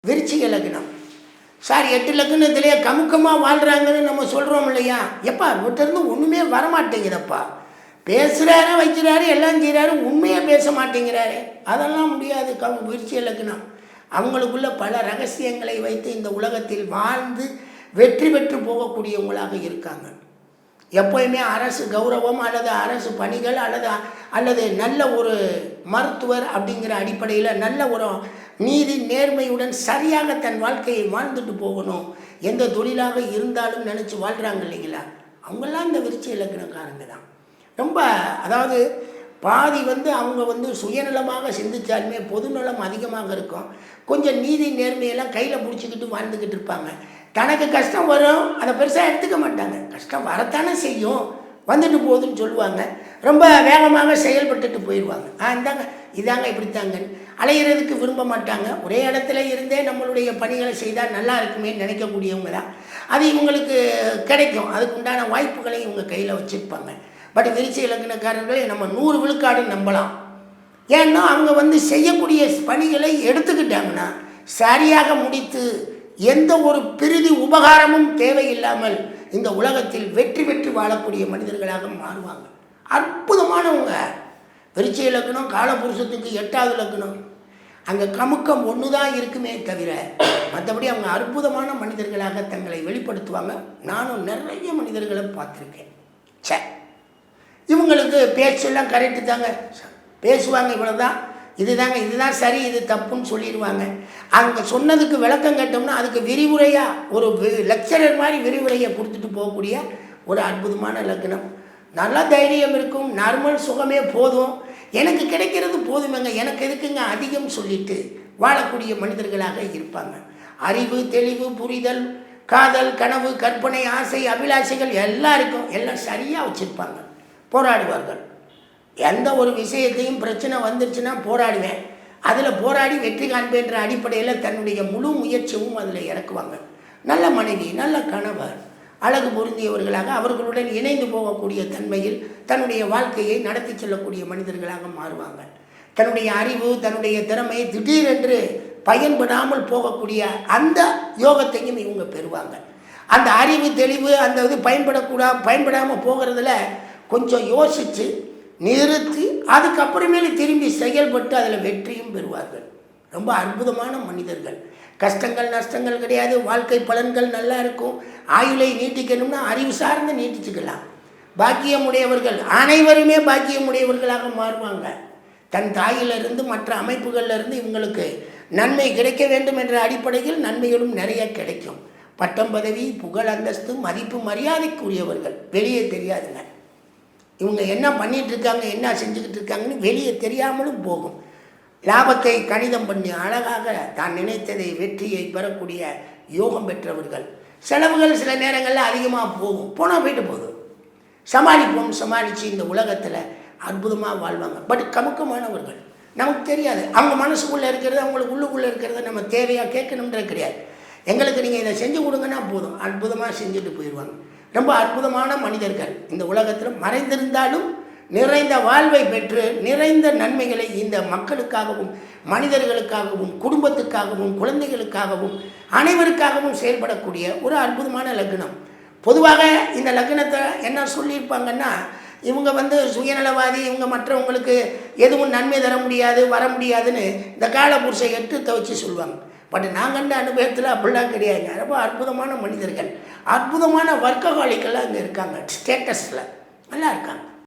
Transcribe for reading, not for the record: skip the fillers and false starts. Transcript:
விருச்சிக லக்னம். சார் 8 லக்னத்திலேயே கமுக்கமாக வாழ்கிறாங்கன்னு நம்ம சொல்கிறோம் இல்லையா? எப்பா இவர்கிட்டருந்து ஒன்றுமே வரமாட்டேங்குதப்பா, பேசுகிறாரு வைக்கிறாரு எல்லாம் செய்கிறாரு, உண்மையாக பேச மாட்டேங்கிறாரு. அதெல்லாம் முடியாது. விருச்சிக லக்னம் அவங்களுக்குள்ள பல ரகசியங்களை வைத்து இந்த உலகத்தில் வாழ்ந்து வெற்றி பெற்று போகக்கூடியவங்களாக இருக்காங்க. எப்போயுமே அரசு கௌரவம் அல்லது அரசு பணிகள் அல்லது நல்ல ஒரு மருத்துவர் அப்படிங்கிற அடிப்படையில் நல்ல ஒரு நீதி நேர்மையுடன் சரியாக தன் வாழ்க்கையை வாழ்ந்துட்டு போகணும். எந்த தொழிலாக இருந்தாலும் நினச்சி வாழ்கிறாங்க இல்லைங்களா? அவங்கெல்லாம் இந்த விருச்சிக லக்னக்காரங்க தான். ரொம்ப அதாவது பாதி அவங்க சுயநலமாக சிந்தித்தாலுமே பொதுநலம் அதிகமாக இருக்கும். கொஞ்சம் நீதி நேர்மையெல்லாம் கையில் பிடிச்சிக்கிட்டு வாழ்ந்துக்கிட்டு இருப்பாங்க. தனக்கு கஷ்டம் வரும், அதை பெருசாக எடுத்துக்க மாட்டாங்க. கஷ்டம் வரத்தானே செய்யும், வந்துட்டு போகுதுன்னு சொல்லுவாங்க. ரொம்ப வேகமாக செயல்பட்டுட்டு போயிடுவாங்க. இதாங்க இப்படித்தாங்க அலையிறதுக்கு விரும்ப மாட்டாங்க. ஒரே இடத்துல இருந்தே நம்மளுடைய பணிகளை செய்தால் நல்லா இருக்குமே நினைக்கக்கூடியவங்க தான். அது இவங்களுக்கு கிடைக்கும். அதுக்கு உண்டான வாய்ப்புகளை இவங்க கையில் வச்சுருப்பாங்க. பட் விருச்சிக லக்னக்காரர்களை நம்ம 100 விழுக்காடு நம்பலாம். ஏன்னா அவங்க செய்யக்கூடிய பணிகளை எடுத்துக்கிட்டாங்கன்னா சரியாக முடித்து எந்த ஒரு பிரிதி உபகாரமும் தேவையில்லாமல் இந்த உலகத்தில் வெற்றி பெற்று வாழக்கூடிய மனிதர்களாக மாறுவாங்க. அற்புதமானவங்க. விருச்சிக லக்னம் காலபுருஷத்துக்கு 8வது லக்னம். அங்கே கமுக்கம் ஒன்று தான் இருக்குமே தவிர மற்றபடி அவங்க அற்புதமான மனிதர்களாக தங்களை வெளிப்படுத்துவாங்க. நானும் நிறைய மனிதர்களை பார்த்துருக்கேன். இவங்களுக்கு பேச்செல்லாம் கரெக்டு தாங்க, பேசுவாங்க. இவ்வளோதான், இதுதான் சரி, இது தப்புன்னு சொல்லிடுவாங்க. அங்கே சொன்னதுக்கு விளக்கம் கேட்டோம்னா அதுக்கு விரிவுரையாக ஒரு லெக்சரர் மாதிரி விரிவுரையை கொடுத்துட்டு போகக்கூடிய ஒரு அற்புதமான லக்னம். நல்லா தைரியம் இருக்கும். நார்மல் சுகமே போதும், எனக்கு கிடைக்கிறது போதுமேங்க, எனக்கு எதுக்குங்க அதிகம் சொல்லிட்டு வாழக்கூடிய மனிதர்களாக இருப்பாங்க. அறிவு, தெளிவு, புரிதல், காதல், கனவு, கற்பனை, ஆசை, அபிலாஷைகள் எல்லாம் இருக்கும். எல்லாம் சரியாக வச்சுருப்பாங்க. போராடுவார்கள். எந்த ஒரு விஷயத்தையும் பிரச்சனை வந்துருச்சுன்னா போராடுவேன், அதில் போராடி வெற்றி காண்பேன்ற அடிப்படையில் தன்னுடைய முழு முயற்சியும் அதில் இறக்குவாங்க. நல்ல மனைவி, நல்ல கணவர், அழகு பொருந்தியவர்களாக அவர்களுடன் இணைந்து போகக்கூடிய தன்மையில் தன்னுடைய வாழ்க்கையை நடத்தி செல்லக்கூடிய மனிதர்களாக மாறுவாங்க. தன்னுடைய அறிவு, தன்னுடைய திறமை திடீரென்று பயன்படாமல் போகக்கூடிய அந்த யோகத்தையும் இவங்க பெறுவாங்க. அந்த அறிவு, தெளிவு, அந்த இது பயன்படாமல் போகிறதுல கொஞ்சம் யோசித்து நிறுத்தி அதுக்கப்புறமேலே திரும்பி செயல்பட்டு அதில் வெற்றியும் பெறுவார்கள். ரொம்ப அற்புதமான மனிதர்கள். கஷ்டங்கள் நஷ்டங்கள் கிடையாது. வாழ்க்கை பலன்கள் நல்லா இருக்கும். ஆயுளை நீட்டிக்கணும்னா அறிவு சார்ந்து நீட்டிச்சுக்கலாம். பாக்கியமுடையவர்கள் அனைவருமே பாக்கியமுடையவர்களாக மாறுவாங்க. தன் தாயிலிருந்து மற்ற அமைப்புகளிலிருந்து இவங்களுக்கு நன்மை கிடைக்க வேண்டும் என்ற அடிப்படையில் நன்மைகளும் நிறைய கிடைக்கும். பட்டம், பதவி, புகழ், அந்தஸ்து, மதிப்பு, மரியாதைக்குரியவர்கள். வெளியே தெரியாதுங்க. இவங்க என்ன பண்ணிகிட்ருக்காங்க, என்ன செஞ்சுக்கிட்டு இருக்காங்கன்னு வெளியே தெரியாமலும் போகும். லாபத்தை கணிதம் பண்ணி அழகாக தான் நினைத்ததை வெற்றியை பெறக்கூடிய யோகம் பெற்றவர்கள். செலவுகள் சில நேரங்களில் அதிகமாக போகும், போனால் போயிட்டு போதும், சமாளித்து இந்த உலகத்தில் அற்புதமாக வாழ்வாங்க. பட் கமுக்கமானவர்கள். நமக்கு தெரியாது அவங்க மனசுக்குள்ளே இருக்கிறது, அவங்களுக்கு உள்ளுக்குள்ளே இருக்கிறத நம்ம தேவையாக கேட்கணுன்றது கிடையாது. எங்களுக்கு நீங்கள் இதை செஞ்சு கொடுங்கன்னா போதும், அற்புதமாக செஞ்சுட்டு போயிடுவாங்க. ரொம்ப அற்புதமான மனிதர்கள் இந்த உலகத்தில் மறைந்திருந்தாலும் நிறைந்த வாழ்வை பெற்று நிறைந்த நன்மைகளை இந்த மக்களுக்காகவும் மனிதர்களுக்காகவும் குடும்பத்துக்காகவும் குழந்தைகளுக்காகவும் அனைவருக்காகவும் செயல்படக்கூடிய ஒரு அற்புதமான லக்னம். பொதுவாக இந்த லக்னத்தை என்ன சொல்லியிருப்பாங்கன்னா, இவங்க சுயநலவாதி, இவங்க மற்றவங்களுக்கு எதுவும் நன்மை தர முடியாது வர முடியாதுன்னு இந்த காலபுருஷை 8 வச்சு சொல்லுவாங்க. பட் நான் கண்ட அனுபவத்தில் அப்படிலாம் கிடையாதுங்க. ரொம்ப அற்புதமான மனிதர்கள், அற்புதமான வர்க்கவாளிகள்லாம் இங்கே இருக்காங்க. ஸ்டேட்டஸில் நல்லா இருக்காங்க.